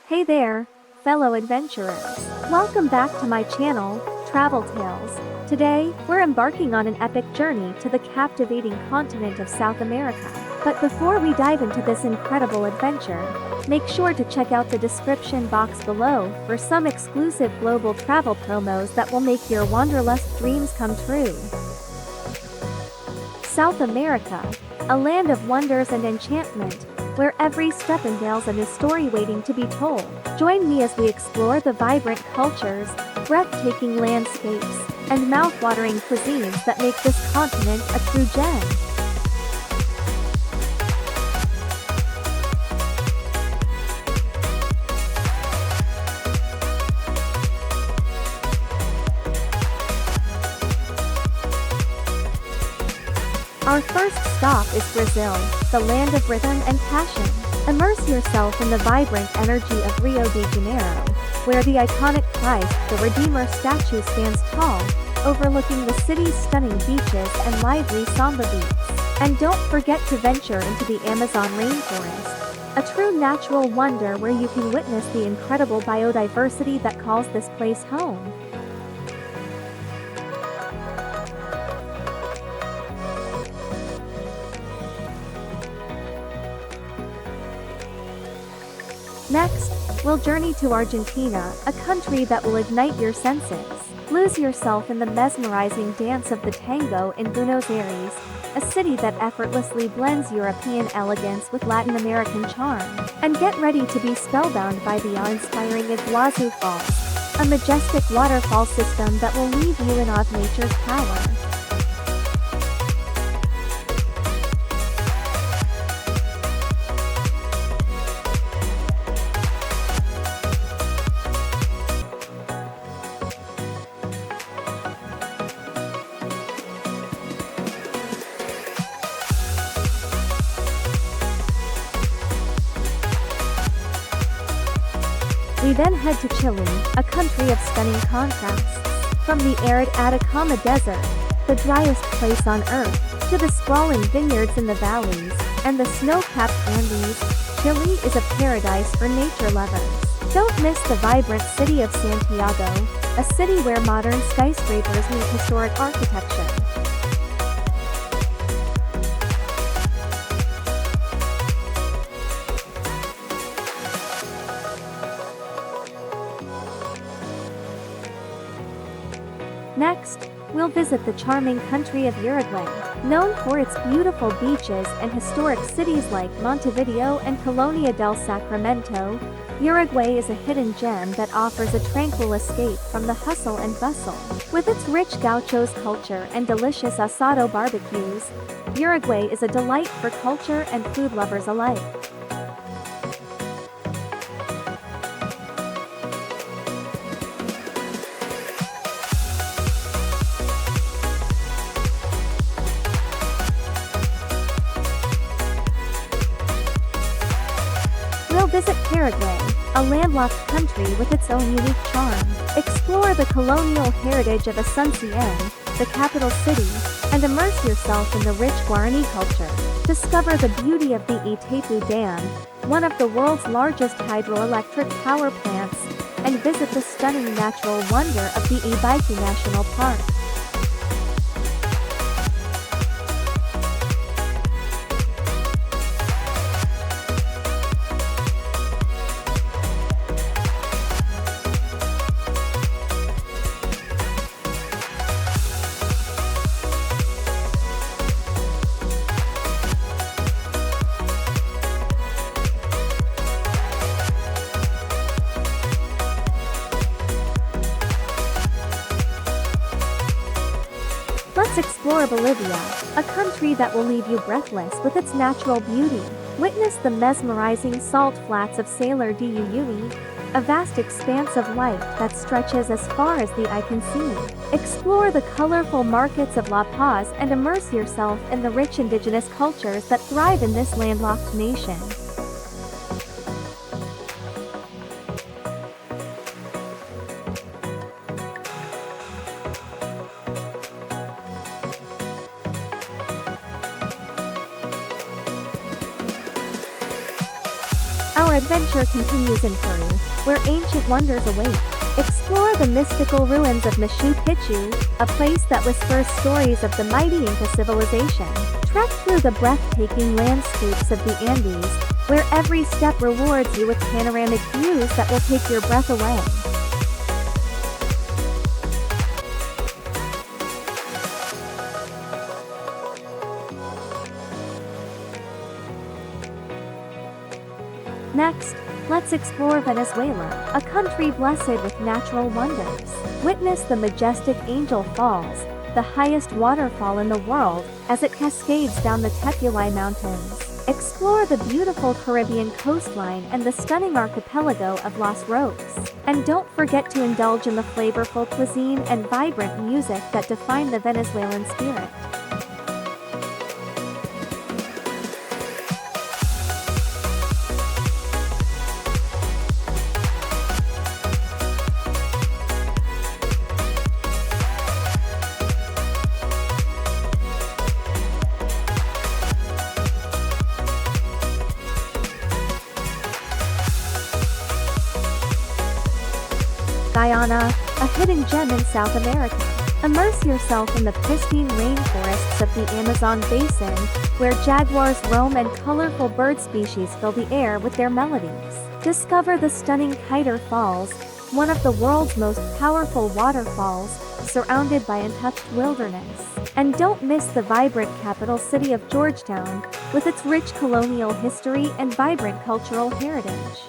Hey there, fellow adventurers. Welcome back to my channel, Travel Tales. Today, we're embarking on an epic journey to the captivating continent of South America. But before we dive into this incredible adventure, make sure to check out the description box below for some exclusive global travel promos that will make your wanderlust dreams come true. South America, a land of wonders and enchantment, where every step unveils a new story waiting to be told. Join me as we explore the vibrant cultures, breathtaking landscapes, and mouth-watering cuisines that make this continent a true gem. Our first stop is Brazil, the land of rhythm and passion. Immerse yourself in the vibrant energy of Rio de Janeiro, where the iconic Christ the Redeemer statue stands tall, overlooking the city's stunning beaches and lively samba beats. And don't forget to venture into the Amazon rainforest, a true natural wonder where you can witness the incredible biodiversity that calls this place home. Next, we'll journey to Argentina, a country that will ignite your senses. Lose yourself in the mesmerizing dance of the tango in Buenos Aires, a city that effortlessly blends European elegance with Latin American charm. And get ready to be spellbound by the awe-inspiring Iguazu Falls, a majestic waterfall system that will leave you in awe of nature's power. We then head to Chile, a country of stunning contrasts. From the arid Atacama Desert, the driest place on Earth, to the sprawling vineyards in the valleys, and the snow-capped Andes, Chile is a paradise for nature lovers. Don't miss the vibrant city of Santiago, a city where modern skyscrapers meet historic architecture. Next, we'll visit the charming country of Uruguay. Known for its beautiful beaches and historic cities like Montevideo and Colonia del Sacramento, Uruguay is a hidden gem that offers a tranquil escape from the hustle and bustle. With its rich gauchos culture and delicious asado barbecues, Uruguay is a delight for culture and food lovers alike. Visit Paraguay, a landlocked country with its own unique charm. Explore the colonial heritage of Asuncion, the capital city, and immerse yourself in the rich Guarani culture. Discover the beauty of the Itaipu Dam, one of the world's largest hydroelectric power plants, and visit the stunning natural wonder of the Ibaiku National Park. Let's explore Bolivia, a country that will leave you breathless with its natural beauty. Witness the mesmerizing salt flats of Salar de Uyuni, a vast expanse of light that stretches as far as the eye can see. Explore the colorful markets of La Paz and immerse yourself in the rich indigenous cultures that thrive in this landlocked nation. Our adventure continues in Peru, where ancient wonders await. Explore the mystical ruins of Machu Picchu, a place that whispers stories of the mighty Inca civilization. Trek through the breathtaking landscapes of the Andes, where every step rewards you with panoramic views that will take your breath away. Next, let's explore Venezuela, a country blessed with natural wonders. Witness the majestic Angel Falls, the highest waterfall in the world, as it cascades down the Tepulay Mountains. Explore the beautiful Caribbean coastline and the stunning archipelago of Los Roques. And don't forget to indulge in the flavorful cuisine and vibrant music that define the Venezuelan spirit. Guyana, a hidden gem in South America. Immerse yourself in the pristine rainforests of the Amazon basin, where jaguars roam and colorful bird species fill the air with their melodies. Discover the stunning Kiter Falls, one of the world's most powerful waterfalls, surrounded by untouched wilderness. And don't miss the vibrant capital city of Georgetown, with its rich colonial history and vibrant cultural heritage.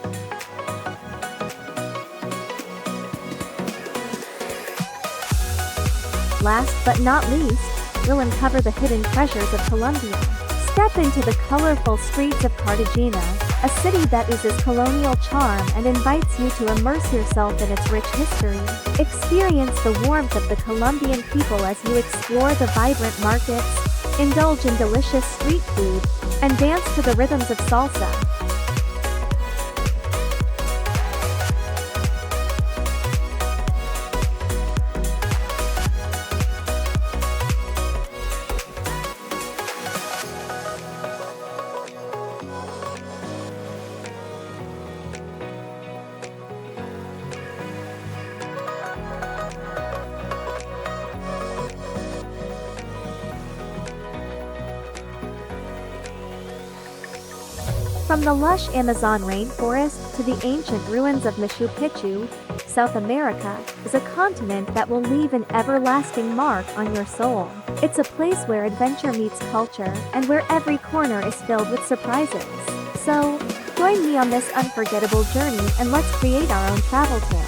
Last but not least, we'll uncover the hidden treasures of Colombia. Step into the colorful streets of Cartagena, a city that oozes colonial charm and invites you to immerse yourself in its rich history. Experience the warmth of the Colombian people as you explore the vibrant markets, indulge in delicious street food, and dance to the rhythms of salsa. From the lush Amazon rainforest to the ancient ruins of Machu Picchu, South America is a continent that will leave an everlasting mark on your soul. It's a place where adventure meets culture and where every corner is filled with surprises. So, join me on this unforgettable journey and let's create our own travel tales.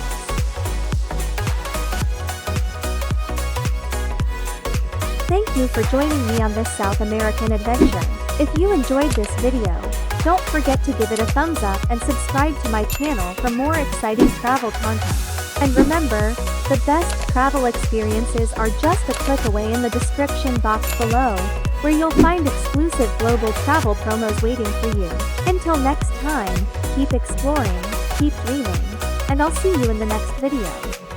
Thank you for joining me on this South American adventure. If you enjoyed this video, don't forget to give it a thumbs up and subscribe to my channel for more exciting travel content. And remember, the best travel experiences are just a click away in the description box below, where you'll find exclusive global travel promos waiting for you. Until next time, keep exploring, keep dreaming, and I'll see you in the next video.